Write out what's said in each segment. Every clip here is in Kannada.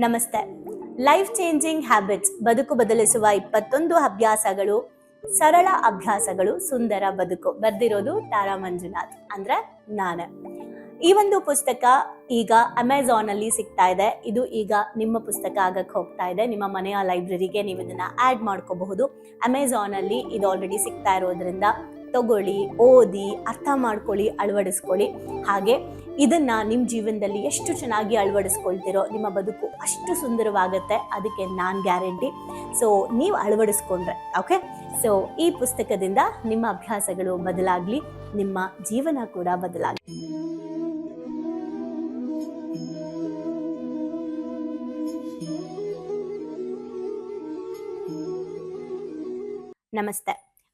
ನಮಸ್ತೆ. ಲೈಫ್ ಚೇಂಜಿಂಗ್ ಹ್ಯಾಬಿಟ್ಸ್ ಬದುಕು ಬದಲಿಸುವ 21 ಅಭ್ಯಾಸಗಳು, ಸರಳ ಅಭ್ಯಾಸಗಳು, ಸುಂದರ ಬದುಕು. ಬರ್ದಿರೋದು ತಾರಾ ಮಂಜುನಾಥ್, ಅಂದ್ರೆ ನಾನು. ಈ ಒಂದು ಪುಸ್ತಕ ಈಗ ಅಮೆಝಾನ್ ಅಲ್ಲಿ ಸಿಗ್ತಾ ಇದೆ. ಇದು ಈಗ ನಿಮ್ಮ ಪುಸ್ತಕ ಆಗಕ್ಕೆ ಹೋಗ್ತಾ ಇದೆ. ನಿಮ್ಮ ಮನೆಯ ಲೈಬ್ರರಿಗೆ ನೀವು ಇದನ್ನ ಆಡ್ ಮಾಡ್ಕೋಬಹುದು. ಅಮೆಝಾನ್ ಅಲ್ಲಿ ಇದು ಆಲ್ರೆಡಿ ಸಿಗ್ತಾ ಇರೋದ್ರಿಂದ ತಗೊಳ್ಳಿ, ಓದಿ, ಅರ್ಥ ಮಾಡ್ಕೊಳ್ಳಿ, ಅಳವಡಿಸ್ಕೊಳ್ಳಿ. ಹಾಗೆ ಇದನ್ನ ನಿಮ್ಮ ಜೀವನದಲ್ಲಿ ಎಷ್ಟು ಚೆನ್ನಾಗಿ ಅಳವಡಿಸ್ಕೊಳ್ತಿರೋ ನಿಮ್ಮ ಬದುಕು ಅಷ್ಟು ಸುಂದರವಾಗುತ್ತೆ. ಅದಕ್ಕೆ ನಾನು ಗ್ಯಾರಂಟಿ. ಸೊ ನೀವು ಅಳವಡಿಸ್ಕೊಂಡ್ರೆ ಓಕೆ. ಸೊ ಈ ಪುಸ್ತಕದಿಂದ ನಿಮ್ಮ ಅಭ್ಯಾಸಗಳು ಬದಲಾಗ್ಲಿ, ನಿಮ್ಮ ಜೀವನ ಕೂಡ ಬದಲಾಗ್ಲಿ. ನಮಸ್ತೆ.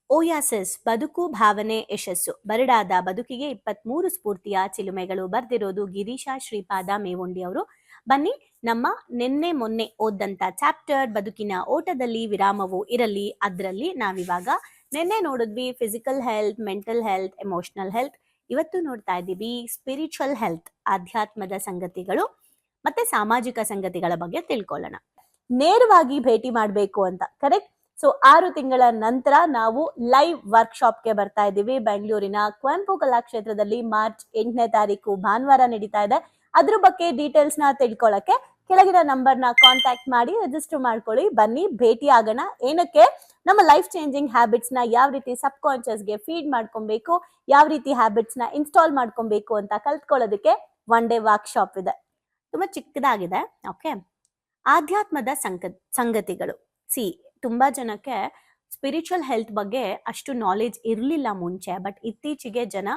ಓಯಾಸಿಸ್ ಬದುಕು ಭಾವನೆ ಯಶಸ್ಸು, ಬರಡಾದ ಬದುಕಿಗೆ 23 ಸ್ಫೂರ್ತಿಯ ಚಿಲುಮೆಗಳು. ಬರ್ದಿರೋದು ಗಿರೀಶ ಶ್ರೀಪಾದ ಮೇವುಂಡಿ ಅವರು. ಬನ್ನಿ, ನಮ್ಮ ನಿನ್ನೆ ಮೊನ್ನೆ ಓದಂತ ಚಾಪ್ಟರ್ ಬದುಕಿನ ಓಟದಲ್ಲಿ ವಿರಾಮವು ಇರಲಿ, ಅದರಲ್ಲಿ ನಾವಿವಾಗ ನಿನ್ನೆ ನೋಡಿದ್ವಿ physical health, mental health, emotional health. ಇವತ್ತು ನೋಡ್ತಾ ಇದ್ದೀವಿ ಸ್ಪಿರಿಚುವಲ್ ಹೆಲ್ತ್, ಆಧ್ಯಾತ್ಮದ ಸಂಗತಿಗಳು ಮತ್ತೆ ಸಾಮಾಜಿಕ ಸಂಗತಿಗಳ ಬಗ್ಗೆ ತಿಳ್ಕೊಳ್ಳೋಣ. ನೇರವಾಗಿ ಭೇಟಿ ಮಾಡಬೇಕು ಅಂತ, ಕರೆಕ್ಟ್. ಸೊ 6 ತಿಂಗಳ ನಂತರ ನಾವು ಲೈವ್ ವರ್ಕ್ಶಾಪ್ಗೆ ಬರ್ತಾ ಇದ್ದೀವಿ. ಬೆಂಗಳೂರಿನ ಕುವೆಂಪು ಕಲಾಕ್ಷೇತ್ರದಲ್ಲಿ ಮಾರ್ಚ್ 8ನೇ ತಾರೀಕು ಭಾನುವಾರ ನಡೀತಾ ಇದೆ. ಅದ್ರ ಬಗ್ಗೆ ಡೀಟೇಲ್ಸ್ ನ ತಿಳ್ಕೊಳ್ಳಕ್ಕೆ ಕೆಳಗಿನ ನಂಬರ್ನ ಕಾಂಟ್ಯಾಕ್ಟ್ ಮಾಡಿ ರಿಜಿಸ್ಟರ್ ಮಾಡ್ಕೊಳ್ಳಿ. ಬನ್ನಿ, ಭೇಟಿ ಆಗೋಣ. ಏನಕ್ಕೆ? ನಮ್ಮ ಲೈಫ್ ಚೇಂಜಿಂಗ್ ಹ್ಯಾಬಿಟ್ಸ್ ನ ಯಾವ ರೀತಿ ಸಬ್ ಕಾನ್ಶಿಯಸ್ಗೆ ಫೀಡ್ ಮಾಡ್ಕೊಬೇಕು, ಯಾವ ರೀತಿ ಹ್ಯಾಬಿಟ್ಸ್ ನ ಇನ್ಸ್ಟಾಲ್ ಮಾಡ್ಕೊಬೇಕು ಅಂತ ಕಲ್ತ್ಕೊಳ್ಳೋದಕ್ಕೆ 1 ಡೇ ವರ್ಕ್ಶಾಪ್ ಇದೆ. ತುಂಬಾ ಚಿಕ್ಕದಾಗಿದೆ. ಓಕೆ. ಆಧ್ಯಾತ್ಮದ ಸಂಗತಿಗಳು. ತುಂಬಾ ಜನಕ್ಕೆ ಸ್ಪಿರಿಚುವಲ್ ಹೆಲ್ತ್ ಬಗ್ಗೆ ಅಷ್ಟು ನಾಲೆಜ್ ಇರಲಿಲ್ಲ ಮುಂಚೆ, ಬಟ್ ಇತ್ತೀಚೆಗೆ ಜನ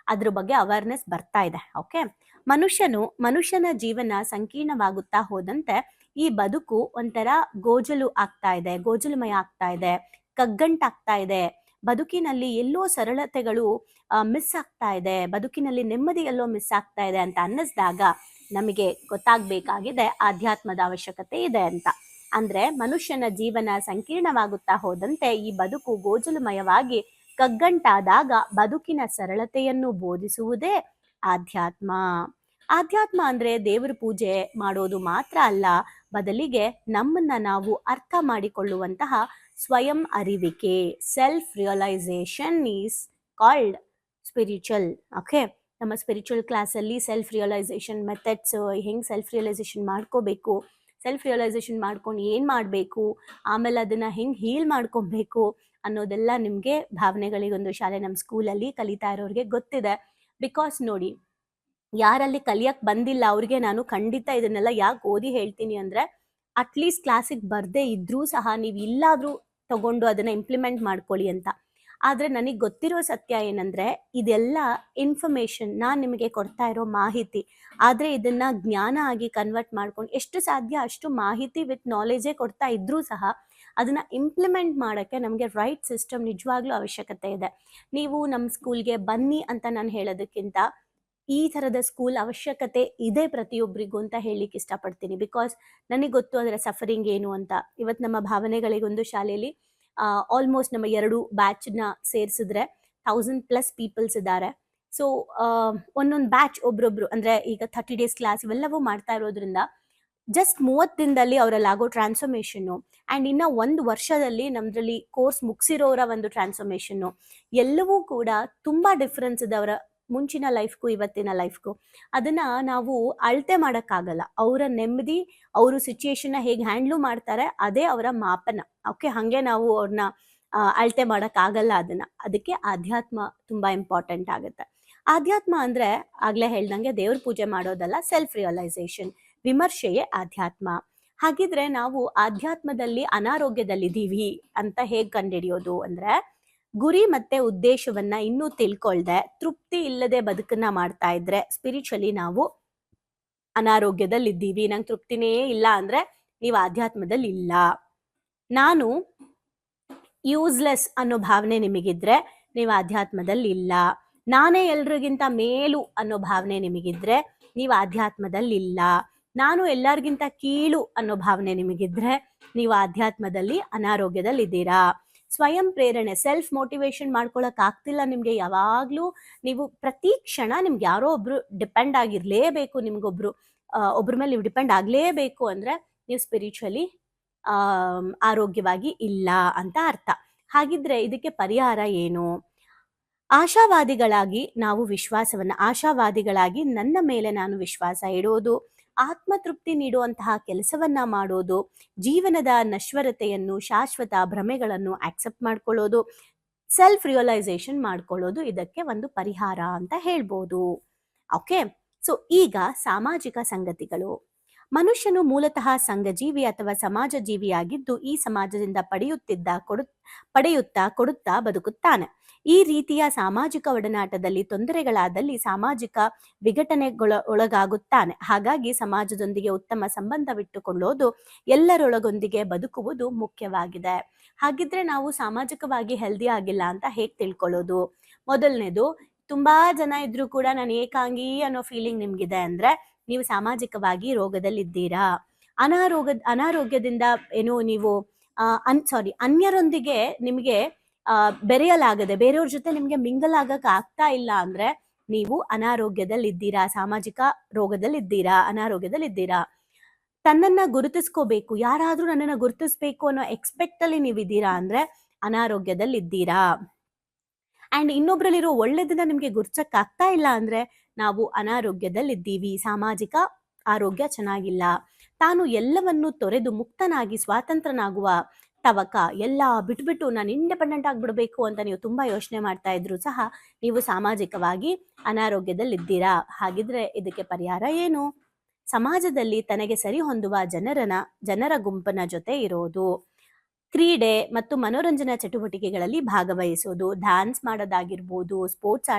ಅದ್ರ ಬಗ್ಗೆ ಅವೇರ್ನೆಸ್ ಬರ್ತಾ ಇದೆ. ಓಕೆ. ಮನುಷ್ಯನ ಜೀವನ ಸಂಕೀರ್ಣವಾಗುತ್ತಾ ಹೋದಂತೆ ಈ ಬದುಕು ಒಂಥರ ಗೋಜಲುಮಯ ಆಗ್ತಾ ಇದೆ, ಕಗ್ಗಂಟಾಗ್ತಾ ಇದೆ. ಬದುಕಿನಲ್ಲಿ ಎಲ್ಲೋ ಸರಳತೆಗಳು ಮಿಸ್ ಆಗ್ತಾ ಇದೆ, ಬದುಕಿನಲ್ಲಿ ನೆಮ್ಮದಿ ಎಲ್ಲೋ ಮಿಸ್ ಆಗ್ತಾ ಇದೆ ಅಂತ ಅನ್ನಿಸ್ದಾಗ ನಮಗೆ ಗೊತ್ತಾಗ್ಬೇಕಾಗಿದೆ ಆಧ್ಯಾತ್ಮದ ಅವಶ್ಯಕತೆ ಇದೆ ಅಂತ. ಅಂದ್ರೆ ಮನುಷ್ಯನ ಜೀವನ ಸಂಕೀರ್ಣವಾಗುತ್ತಾ ಹೋದಂತೆ ಈ ಬದುಕು ಗೋಜಲುಮಯವಾಗಿ ಕಗ್ಗಂಟಾದಾಗ ಬದುಕಿನ ಸರಳತೆಯನ್ನು ಬೋಧಿಸುವುದೇ ಆಧ್ಯಾತ್ಮ. ಆಧ್ಯಾತ್ಮ ಅಂದ್ರೆ ದೇವರ ಪೂಜೆ ಮಾಡೋದು ಮಾತ್ರ ಅಲ್ಲ, ಬದಲಿಗೆ ನಮ್ಮನ್ನ ನಾವು ಅರ್ಥ ಮಾಡಿಕೊಳ್ಳುವಂತಹ ಸ್ವಯಂ ಅರಿವಿಕೆ. Self realization is called spiritual. Okay. ನಮ್ಮ ಸ್ಪಿರಿಚುವಲ್ ಕ್ಲಾಸಲ್ಲಿ ಸೆಲ್ಫ್ ರಿಯಲೈಸೇಷನ್ ಮೆಥಡ್ಸ್, ಹೆಂಗ್ ಸೆಲ್ಫ್ ರಿಯಲೈಸೇಷನ್ ಮಾಡ್ಕೋಬೇಕು, ಸೆಲ್ಫ್ ರಿಯಲೈಸೇಷನ್ ಮಾಡ್ಕೊಂಡು ಏನು ಮಾಡಬೇಕು, ಆಮೇಲೆ ಅದನ್ನು ಹೆಂಗೆ ಹೀಲ್ ಮಾಡ್ಕೊಬೇಕು ಅನ್ನೋದೆಲ್ಲ ನಿಮಗೆ ಭಾವನೆಗಳಿಗೊಂದು ಶಾಲೆ ನಮ್ಮ ಸ್ಕೂಲಲ್ಲಿ ಕಲಿತಾ ಇರೋರಿಗೆ ಗೊತ್ತಿದೆ. ಬಿಕಾಸ್ ನೋಡಿ, ಯಾರಲ್ಲಿ ಕಲಿಯಕ್ಕೆ ಬಂದಿಲ್ಲ ಅವ್ರಿಗೆ ನಾನು ಖಂಡಿತ ಇದನ್ನೆಲ್ಲ ಯಾಕೆ ಓದಿ ಹೇಳ್ತೀನಿ ಅಂದರೆ, ಅಟ್ಲೀಸ್ಟ್ ಕ್ಲಾಸಿಗೆ ಬರದೇ ಇದ್ರೂ ಸಹ ನೀವು ಇಲ್ಲಾದರೂ ತಗೊಂಡು ಅದನ್ನು ಇಂಪ್ಲಿಮೆಂಟ್ ಮಾಡ್ಕೊಳ್ಳಿ ಅಂತ. ಆದರೆ ನನಗೆ ಗೊತ್ತಿರೋ ಸತ್ಯ ಏನಂದರೆ, ಇದೆಲ್ಲ ಇನ್ಫಾರ್ಮೇಷನ್, ನಾನು ನಿಮಗೆ ಕೊಡ್ತಾ ಇರೋ ಮಾಹಿತಿ. ಆದರೆ ಇದನ್ನು ಜ್ಞಾನ ಆಗಿ ಕನ್ವರ್ಟ್ ಮಾಡ್ಕೊಂಡು ಎಷ್ಟು ಸಾಧ್ಯ ಅಷ್ಟು ಮಾಹಿತಿ ವಿತ್ ನಾಲೆಜೇ ಕೊಡ್ತಾ ಇದ್ರೂ ಸಹ ಅದನ್ನು ಇಂಪ್ಲಿಮೆಂಟ್ ಮಾಡೋಕ್ಕೆ ನಮಗೆ ರೈಟ್ ಸಿಸ್ಟಮ್ ನಿಜವಾಗ್ಲೂ ಅವಶ್ಯಕತೆ ಇದೆ. ನೀವು ನಮ್ಮ ಸ್ಕೂಲ್ಗೆ ಬನ್ನಿ ಅಂತ ನಾನು ಹೇಳೋದಕ್ಕಿಂತ ಈ ಥರದ ಸ್ಕೂಲ್ ಅವಶ್ಯಕತೆ ಇದೆ ಪ್ರತಿಯೊಬ್ಬರಿಗೂ ಅಂತ ಹೇಳಲಿಕ್ಕೆ ಇಷ್ಟಪಡ್ತೀನಿ. ಬಿಕಾಸ್ ನನಗೆ ಗೊತ್ತು ಅದರ ಸಫರಿಂಗ್ ಏನು ಅಂತ. ಇವತ್ತು ನಮ್ಮ ಭಾವನೆಗಳಿಗೊಂದು ಶಾಲೆಯಲ್ಲಿ ಆಲ್ಮೋಸ್ಟ್ ನಮ್ಮ 2 ಬ್ಯಾಚ್ನ ಸೇರಿಸಿದ್ರೆ 1000+ ಪೀಪಲ್ಸ್ ಇದ್ದಾರೆ. ಸೊ ಒಂದೊಂದು ಬ್ಯಾಚ್ ಒಬ್ರೊಬ್ರು ಅಂದರೆ ಈಗ 30 ಡೇಸ್ ಕ್ಲಾಸ್ ಇವೆಲ್ಲವೂ ಮಾಡ್ತಾ ಇರೋದ್ರಿಂದ ಜಸ್ಟ್ 30 ದಿನದಲ್ಲಿ ಅವರಲ್ಲಿ ಆಗೋ ಟ್ರಾನ್ಸ್ಫಾರ್ಮೇಷನ್ನು ಆ್ಯಂಡ್ ಇನ್ನು 1 ವರ್ಷದಲ್ಲಿ ನಮ್ಮದ್ರಲ್ಲಿ ಕೋರ್ಸ್ ಮುಗಿಸಿರೋರ ಒಂದು ಟ್ರಾನ್ಸ್ಫಾರ್ಮೇಷನ್ನು ಎಲ್ಲವೂ ಕೂಡ ತುಂಬ ಡಿಫ್ರೆನ್ಸ್ ಇದೆ ಅವರ ಮುಂಚಿನ ಲೈಫ್ಗೂ ಇವತ್ತಿನ ಲೈಫ್ಗೂ. ಅದನ್ನು ನಾವು ಅಳತೆ ಮಾಡೋಕ್ಕಾಗಲ್ಲ. ಅವರ ನೆಮ್ಮದಿ, ಅವರು ಸಿಚುಯೇಷನ್ನ ಹೇಗೆ ಹ್ಯಾಂಡ್ಲು ಮಾಡ್ತಾರೆ ಅದೇ ಅವರ ಮಾಪನ. ಓಕೆ. ಹಾಗೆ ನಾವು ಅವ್ರನ್ನ ಅಳತೆ ಮಾಡೋಕ್ಕಾಗಲ್ಲ ಅದನ್ನು. ಅದಕ್ಕೆ ಆಧ್ಯಾತ್ಮ ತುಂಬ ಇಂಪಾರ್ಟೆಂಟ್ ಆಗುತ್ತೆ. ಆಧ್ಯಾತ್ಮ ಅಂದರೆ ಆಗಲೇ ಹೇಳ್ದಂಗೆ ದೇವ್ರ ಪೂಜೆ ಮಾಡೋದಲ್ಲ, ಸೆಲ್ಫ್ ರಿಯಲೈಸೇಷನ್, ವಿಮರ್ಶೆಯೇ ಆಧ್ಯಾತ್ಮ. ಹಾಗಿದ್ರೆ ನಾವು ಆಧ್ಯಾತ್ಮದಲ್ಲಿ ಅನಾರೋಗ್ಯದಲ್ಲಿದ್ದೀವಿ ಅಂತ ಹೇಗೆ ಕಂಡುಹಿಡಿಯೋದು ಅಂದರೆ, ಗುರಿ ಮತ್ತೆ ಉದ್ದೇಶವನ್ನ ಇನ್ನೂ ತಿಳ್ಕೊಳ್ದೆ ತೃಪ್ತಿ ಇಲ್ಲದೆ ಬದುಕನ್ನ ಮಾಡ್ತಾ ಇದ್ರೆ ಸ್ಪಿರಿಚುವಲಿ ನಾವು ಅನಾರೋಗ್ಯದಲ್ಲಿದ್ದೀವಿ. ನಂಗೆ ತೃಪ್ತಿನೇ ಇಲ್ಲ ಅಂದ್ರೆ ನೀವು ಆಧ್ಯಾತ್ಮದಲ್ಲಿ ಇಲ್ಲ. ನಾನು ಯೂಸ್ಲೆಸ್ ಅನ್ನೋ ಭಾವನೆ ನಿಮಗಿದ್ರೆ ನೀವು ಆಧ್ಯಾತ್ಮದಲ್ಲಿ ಇಲ್ಲ. ನಾನೇ ಎಲ್ರಿಗಿಂತ ಮೇಲು ಅನ್ನೋ ಭಾವನೆ ನಿಮಗಿದ್ರೆ ನೀವು ಆಧ್ಯಾತ್ಮದಲ್ಲಿ ಇಲ್ಲ. ನಾನು ಎಲ್ಲರಿಗಿಂತ ಕೀಳು ಅನ್ನೋ ಭಾವನೆ ನಿಮಗಿದ್ರೆ ನೀವು ಆಧ್ಯಾತ್ಮದಲ್ಲಿ ಅನಾರೋಗ್ಯದಲ್ಲಿದ್ದೀರಾ. ಸ್ವಯಂ ಪ್ರೇರಣೆ, ಸೆಲ್ಫ್ ಮೋಟಿವೇಶನ್ ಮಾಡ್ಕೊಳಕ್ ಆಗ್ತಿಲ್ಲ ನಿಮ್ಗೆ, ಯಾವಾಗ್ಲೂ ನೀವು ಪ್ರತಿ ಕ್ಷಣ ನಿಮ್ಗೆ ಯಾರೋ ಒಬ್ರು ಡಿಪೆಂಡ್ ಆಗಿರ್ಲೇಬೇಕು, ನಿಮ್ಗೊಬ್ರು ಒಬ್ರ ಮೇಲೆ ನೀವು ಡಿಪೆಂಡ್ ಆಗಲೇಬೇಕು ಅಂದರೆ ನೀವು ಸ್ಪಿರಿಚುವಲಿ ಆರೋಗ್ಯವಾಗಿ ಇಲ್ಲ ಅಂತ ಅರ್ಥ. ಹಾಗಿದ್ರೆ ಇದಕ್ಕೆ ಪರಿಹಾರ ಏನು? ಆಶಾವಾದಿಗಳಾಗಿ ನನ್ನ ಮೇಲೆ ನಾನು ವಿಶ್ವಾಸ ಇಡೋದು, ಆತ್ಮತೃಪ್ತಿ ನೀಡುವಂತಹ ಕೆಲಸವನ್ನ ಮಾಡೋದು, ಜೀವನದ ನಶ್ವರತೆಯನ್ನು, ಶಾಶ್ವತ ಭ್ರಮೆಗಳನ್ನು ಆಕ್ಸೆಪ್ಟ್ ಮಾಡ್ಕೊಳ್ಳೋದು, ಸೆಲ್ಫ್ ರಿಯಲೈಸೇಷನ್ ಮಾಡ್ಕೊಳ್ಳೋದು ಇದಕ್ಕೆ ಒಂದು ಪರಿಹಾರ ಅಂತ ಹೇಳ್ಬೋದು. ಓಕೆ, ಸೊ ಈಗ ಸಾಮಾಜಿಕ ಸಂಗತಿಗಳು. ಮನುಷ್ಯನು ಮೂಲತಃ ಸಂಘಜೀವಿ ಅಥವಾ ಸಮಾಜ ಜೀವಿಯಾಗಿದ್ದು ಈ ಸಮಾಜದಿಂದ ಪಡೆಯುತ್ತಾ ಕೊಡುತ್ತಾ ಬದುಕುತ್ತಾನೆ. ಈ ರೀತಿಯ ಸಾಮಾಜಿಕ ಒಡನಾಟದಲ್ಲಿ ತೊಂದರೆಗಳಾದಲ್ಲಿ ಸಾಮಾಜಿಕ ಒಳಗಾಗುತ್ತಾನೆ. ಹಾಗಾಗಿ ಸಮಾಜದೊಂದಿಗೆ ಉತ್ತಮ ಸಂಬಂಧವಿಟ್ಟುಕೊಳ್ಳೋದು, ಎಲ್ಲರೊಳಗೊಂದಿಗೆ ಬದುಕುವುದು ಮುಖ್ಯವಾಗಿದೆ. ಹಾಗಿದ್ರೆ ನಾವು ಸಾಮಾಜಿಕವಾಗಿ ಹೆಲ್ದಿ ಆಗಿಲ್ಲ ಅಂತ ಹೇಗೆ ತಿಳ್ಕೊಳ್ಳೋದು? ಮೊದಲನೇದು, ತುಂಬಾ ಜನ ಇದ್ರೂ ಕೂಡ ನಾನು ಏಕಾಂಗಿ ಅನ್ನೋ ಫೀಲಿಂಗ್ ನಿಮ್ಗಿದೆ ಅಂದ್ರೆ ನೀವು ಸಾಮಾಜಿಕವಾಗಿ ರೋಗದಲ್ಲಿದ್ದೀರಾ. ಅನಾರೋಗ್ಯದಿಂದ ಏನು ನೀವು ಅನ್ಯರೊಂದಿಗೆ ನಿಮಗೆ ಬೆರೆಯಲಾಗದೆ, ಬೇರೆಯವ್ರ ಜೊತೆ ನಿಮ್ಗೆ ಮಿಂಗಲ್ ಆಗಕ್ ಆಗ್ತಾ ಇಲ್ಲ ಅಂದ್ರೆ ನೀವು ಅನಾರೋಗ್ಯದಲ್ಲಿದ್ದೀರಾ, ಸಾಮಾಜಿಕ ರೋಗದಲ್ಲಿದ್ದೀರಾ, ಅನಾರೋಗ್ಯದಲ್ಲಿದ್ದೀರಾ. ತನ್ನನ್ನ ಗುರುತಿಸ್ಕೋಬೇಕು, ಯಾರಾದ್ರೂ ನನ್ನನ್ನ ಗುರುತಿಸ್ಬೇಕು ಅನ್ನೋ ಎಕ್ಸ್ಪೆಕ್ಟ್ ಅಲ್ಲಿ ನೀವಿದ್ದೀರಾ ಅಂದ್ರೆ ಅನಾರೋಗ್ಯದಲ್ಲಿದ್ದೀರಾ. ಅಂಡ್ ಇನ್ನೊಬ್ರಲ್ಲಿರೋ ಒಳ್ಳೆದನ್ನ ನಿಮ್ಗೆ ಗುರ್ಸಕ್ ಆಗ್ತಾ ಇಲ್ಲ ಅಂದ್ರೆ ನಾವು ಅನಾರೋಗ್ಯದಲ್ಲಿದ್ದೀವಿ, ಸಾಮಾಜಿಕ ಆರೋಗ್ಯ ಚೆನ್ನಾಗಿಲ್ಲ. ತಾನು ಎಲ್ಲವನ್ನು ತೊರೆದು ಮುಕ್ತನಾಗಿ ಸ್ವಾತಂತ್ರ್ಯನಾಗುವ ತವಕ, ಎಲ್ಲ ಬಿಟ್ಬಿಟ್ಟು ನಾನು ಇಂಡಿಪೆಂಡೆಂಟ್ ಆಗ್ಬಿಡ್ಬೇಕು ಅಂತ ನೀವು ತುಂಬಾ ಯೋಚನೆ ಮಾಡ್ತಾ ಇದ್ರು ಸಹ ನೀವು ಸಾಮಾಜಿಕವಾಗಿ ಅನಾರೋಗ್ಯದಲ್ಲಿದ್ದೀರಾ. ಹಾಗಿದ್ರೆ ಇದಕ್ಕೆ ಪರಿಹಾರ ಏನು? ಸಮಾಜದಲ್ಲಿ ತನಗೆ ಸರಿ ಹೊಂದುವ ಜನರ ಗುಂಪಿನ ಜೊತೆ ಇರೋದು, ಕ್ರೀಡೆ ಮತ್ತು ಮನೋರಂಜನಾ ಚಟುವಟಿಕೆಗಳಲ್ಲಿ ಭಾಗವಹಿಸೋದು, ಡ್ಯಾನ್ಸ್ ಮಾಡೋದಾಗಿರ್ಬೋದು, ಸ್ಪೋರ್ಟ್ಸ್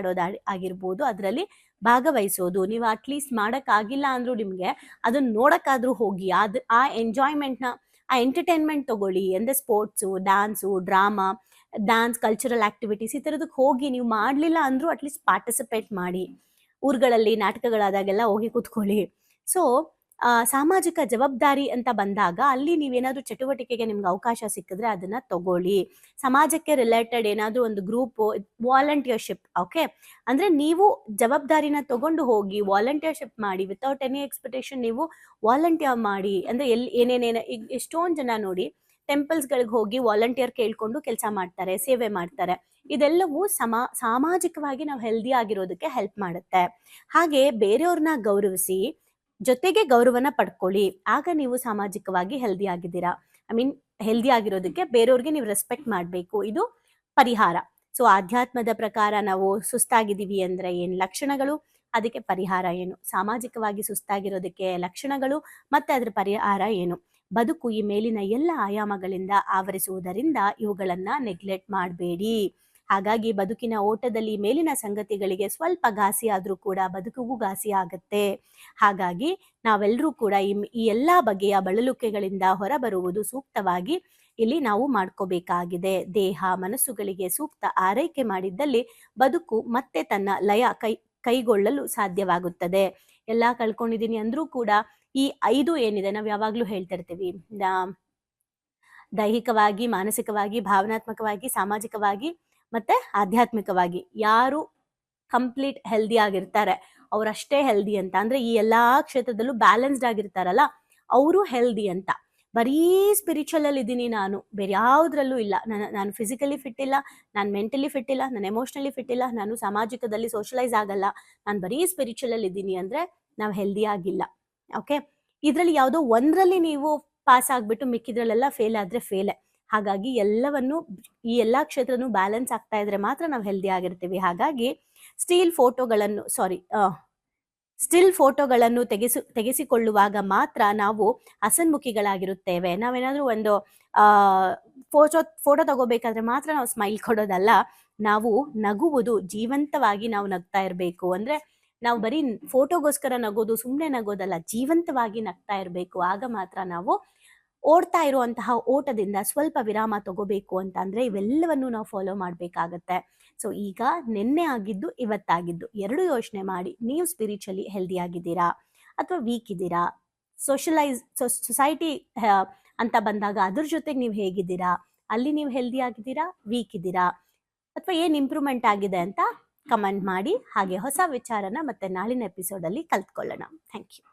ಆಗಿರ್ಬೋದು, ಅದರಲ್ಲಿ ಭಾಗವಹಿಸೋದು. ನೀವು ಅಟ್ಲೀಸ್ಟ್ ಮಾಡೋಕ್ಕಾಗಿಲ್ಲ ಅಂದ್ರೂ ನಿಮಗೆ ಅದನ್ನ ನೋಡೋಕ್ಕಾದ್ರೂ ಹೋಗಿ ಆ ಎಂಜಾಯ್ಮೆಂಟ್ನ, ಆ ಎಂಟರ್ಟೈನ್ಮೆಂಟ್ ತಗೊಳ್ಳಿ. ಅಂದರೆ sports, dance, drama, cultural activities, ಈ ಥರದಕ್ಕೆ ಹೋಗಿ. ನೀವು ಮಾಡಲಿಲ್ಲ ಅಂದ್ರೂ ಅಟ್ಲೀಸ್ಟ್ ಪಾರ್ಟಿಸಿಪೇಟ್ ಮಾಡಿ. ಊರುಗಳಲ್ಲಿ ನಾಟಕಗಳಾದಾಗೆಲ್ಲ ಹೋಗಿ ಕೂತ್ಕೊಳ್ಳಿ. ಸೊ ಸಾಮಾಜಿಕ ಜವಾಬ್ದಾರಿ ಅಂತ ಬಂದಾಗ ಅಲ್ಲಿ ನೀವೇನಾದ್ರೂ ಚಟುವಟಿಕೆಗೆ ನಿಮ್ಗೆ ಅವಕಾಶ ಸಿಕ್ಕಿದ್ರೆ ಅದನ್ನ ತಗೊಳ್ಳಿ. ಸಮಾಜಕ್ಕೆ ರಿಲೇಟೆಡ್ ಏನಾದ್ರೂ ಒಂದು ಗ್ರೂಪ್, ವಾಲಂಟಿಯರ್ಶಿಪ್. ಓಕೆ, ಅಂದ್ರೆ ನೀವು ಜವಾಬ್ದಾರಿನ ತಗೊಂಡು ಹೋಗಿ ವಾಲಂಟಿಯರ್ಶಿಪ್ ಮಾಡಿ. ವಿತೌಟ್ ಎನಿ ಎಕ್ಸ್ಪೆಕ್ಟೇಷನ್ ನೀವು ವಾಲಂಟಿಯರ್ ಮಾಡಿ. ಅಂದ್ರೆ ಈಗ ಎಷ್ಟೊಂದು ಜನ ನೋಡಿ ಟೆಂಪಲ್ಸ್ಗಳಿಗೆ ಹೋಗಿ ವಾಲಂಟಿಯರ್ ಕೇಳ್ಕೊಂಡು ಕೆಲಸ ಮಾಡ್ತಾರೆ, ಸೇವೆ ಮಾಡ್ತಾರೆ. ಇದೆಲ್ಲವೂ ಸಾಮಾಜಿಕವಾಗಿ ನಾವು ಹೆಲ್ದಿ ಆಗಿರೋದಕ್ಕೆ ಹೆಲ್ಪ್ ಮಾಡುತ್ತೆ. ಹಾಗೆ ಬೇರೆಯವ್ರನ್ನ ಗೌರವಿಸಿ ಜೊತೆಗೆ ಗೌರವನ ಪಡ್ಕೊಳ್ಳಿ. ಆಗ ನೀವು ಸಾಮಾಜಿಕವಾಗಿ ಹೆಲ್ದಿ ಆಗಿದ್ದೀರಾ. ಹೆಲ್ದಿ ಆಗಿರೋದಕ್ಕೆ ಬೇರೆಯವ್ರಿಗೆ ನೀವು ರೆಸ್ಪೆಕ್ಟ್ ಮಾಡಬೇಕು. ಇದು ಪರಿಹಾರ. ಸೊ ಆಧ್ಯಾತ್ಮದ ಪ್ರಕಾರ ನಾವು ಸುಸ್ತಾಗಿದ್ದೀವಿ ಅಂದ್ರೆ ಏನ್ ಲಕ್ಷಣಗಳು, ಅದಕ್ಕೆ ಪರಿಹಾರ ಏನು? ಸಾಮಾಜಿಕವಾಗಿ ಸುಸ್ತಾಗಿರೋದಕ್ಕೆ ಲಕ್ಷಣಗಳು ಮತ್ತೆ ಅದ್ರ ಪರಿಹಾರ ಏನು? ಬದುಕು ಈ ಮೇಲಿನ ಎಲ್ಲ ಆಯಾಮಗಳಿಂದ ಆವರಿಸುವುದರಿಂದ ಇವುಗಳನ್ನ ನೆಗ್ಲೆಕ್ಟ್ ಮಾಡಬೇಡಿ. ಹಾಗಾಗಿ ಬದುಕಿನ ಓಟದಲ್ಲಿ ಮೇಲಿನ ಸಂಗತಿಗಳಿಗೆ ಸ್ವಲ್ಪ ಘಾಸಿ ಆದ್ರೂ ಕೂಡ ಬದುಕಿಗೂ ಘಾಸಿ ಆಗತ್ತೆ. ಹಾಗಾಗಿ ನಾವೆಲ್ಲರೂ ಕೂಡ ಈ ಎಲ್ಲಾ ಬಗೆಯ ಬಳಲುಕೆಗಳಿಂದ ಹೊರಬರುವುದು ಸೂಕ್ತವಾಗಿ ಇಲ್ಲಿ ನಾವು ಮಾಡ್ಕೋಬೇಕಾಗಿದೆ. ದೇಹ ಮನಸ್ಸುಗಳಿಗೆ ಸೂಕ್ತ ಆರೈಕೆ ಮಾಡಿದ್ದಲ್ಲಿ ಬದುಕು ಮತ್ತೆ ತನ್ನ ಲಯ ಕೈಗೊಳ್ಳಲು ಸಾಧ್ಯವಾಗುತ್ತದೆ. ಎಲ್ಲಾ ಕಳ್ಕೊಂಡಿದೀನಿ ಅಂದ್ರೂ ಕೂಡ ಈ 5 ಏನಿದೆ, ನಾವು ಯಾವಾಗ್ಲೂ ಹೇಳ್ತಿರ್ತೀವಿ, ದೈಹಿಕವಾಗಿ, ಮಾನಸಿಕವಾಗಿ, ಭಾವನಾತ್ಮಕವಾಗಿ, ಸಾಮಾಜಿಕವಾಗಿ ಮತ್ತೆ ಆಧ್ಯಾತ್ಮಿಕವಾಗಿ ಯಾರು ಕಂಪ್ಲೀಟ್ ಹೆಲ್ದಿ ಆಗಿರ್ತಾರೆ ಅವರಷ್ಟೇ ಹೆಲ್ದಿ ಅಂತ. ಅಂದ್ರೆ ಈ ಎಲ್ಲಾ ಕ್ಷೇತ್ರದಲ್ಲೂ ಬ್ಯಾಲೆನ್ಸ್ಡ್ ಆಗಿರ್ತಾರಲ್ಲ ಅವರು ಹೆಲ್ದಿ ಅಂತ. ಬರೀ ಸ್ಪಿರಿಚುವಲ್ ಅಲ್ಲಿ ಇದ್ದೀನಿ ನಾನು, ಬೇರೆ ಯಾವ್ದ್ರಲ್ಲೂ ಇಲ್ಲ, ನಾನು ಫಿಸಿಕಲಿ ಫಿಟ್ ಇಲ್ಲ, ನಾನು ಮೆಂಟಲಿ ಫಿಟ್ ಇಲ್ಲ, ನಾನು ಎಮೋಷನಲಿ ಫಿಟ್ ಇಲ್ಲ, ನಾನು ಸಾಮಾಜಿಕದಲ್ಲಿ ಸೋಷಲೈಸ್ ಆಗಲ್ಲ, ನಾನು ಬರೀ ಸ್ಪಿರಿಚುವಲ್ ಅಲ್ಲಿ ಇದ್ದೀನಿ ಅಂದ್ರೆ ನಾವು ಹೆಲ್ದಿ ಆಗಿಲ್ಲ. ಓಕೆ, ಇದ್ರಲ್ಲಿ ಯಾವುದೋ ಒಂದ್ರಲ್ಲಿ ನೀವು ಪಾಸ್ ಆಗ್ಬಿಟ್ಟು ಮಿಕ್ಕಿದ್ರಲ್ಲೆಲ್ಲ ಫೇಲ್ ಆದ್ರೆ ಫೇಲೆ. ಹಾಗಾಗಿ ಈ ಎಲ್ಲಾ ಕ್ಷೇತ್ರನೂ ಬ್ಯಾಲೆನ್ಸ್ ಆಗ್ತಾ ಇದ್ರೆ ಮಾತ್ರ ನಾವು ಹೆಲ್ದಿ ಆಗಿರ್ತೀವಿ. ಹಾಗಾಗಿ ಸ್ಟಿಲ್ ಫೋಟೋಗಳನ್ನು ತೆಗೆಸಿಕೊಳ್ಳುವಾಗ ಮಾತ್ರ ನಾವು ಹಸನ್ಮುಖಿಗಳಾಗಿರುತ್ತೇವೆ. ನಾವೇನಾದ್ರೂ ಒಂದು ಫೋಟೋ ತಗೋಬೇಕಾದ್ರೆ ಮಾತ್ರ ನಾವು ಸ್ಮೈಲ್ ಕೊಡೋದಲ್ಲ, ನಾವು ನಗುವುದು ಜೀವಂತವಾಗಿ ನಾವು ನಗ್ತಾ ಇರ್ಬೇಕು. ಅಂದ್ರೆ ನಾವು ಬರೀ ಫೋಟೋಗೋಸ್ಕರ ನಗೋದು, ಸುಮ್ಮನೆ ನಗೋದಲ್ಲ, ಜೀವಂತವಾಗಿ ನಗ್ತಾ ಇರ್ಬೇಕು. ಆಗ ಮಾತ್ರ ನಾವು ಓಡ್ತಾ ಇರುವಂತಹ ಓಟದಿಂದ ಸ್ವಲ್ಪ ವಿರಾಮ ತಗೋಬೇಕು ಅಂತ ಅಂದ್ರೆ ಇವೆಲ್ಲವನ್ನು ನಾವು ಫಾಲೋ ಮಾಡ್ಬೇಕಾಗತ್ತೆ. ಸೊ ಈಗ ನಿನ್ನೆ ಆಗಿದ್ದು ಇವತ್ತಾಗಿದ್ದು 2 ಯೋಚನೆ ಮಾಡಿ. ನೀವು ಸ್ಪಿರಿಚುವಲಿ ಹೆಲ್ದಿ ಆಗಿದ್ದೀರಾ ಅಥವಾ ವೀಕ್ ಇದ್ದೀರಾ? ಸೊಸೈಟಿ ಅಂತ ಬಂದಾಗ ಅದ್ರ ಜೊತೆಗೆ ನೀವು ಹೇಗಿದ್ದೀರಾ? ಅಲ್ಲಿ ನೀವು ಹೆಲ್ದಿ ಆಗಿದ್ದೀರಾ, ವೀಕ್ ಇದ್ದೀರಾ, ಅಥವಾ ಏನ್ ಇಂಪ್ರೂವ್ಮೆಂಟ್ ಆಗಿದೆ ಅಂತ ಕಮೆಂಟ್ ಮಾಡಿ. ಹಾಗೆ ಹೊಸ ವಿಚಾರನ ಮತ್ತೆ ನಾಳಿನ ಎಪಿಸೋಡ್ ಅಲ್ಲಿ ಕಲ್ತ್ಕೊಳ್ಳೋಣ. Thank you.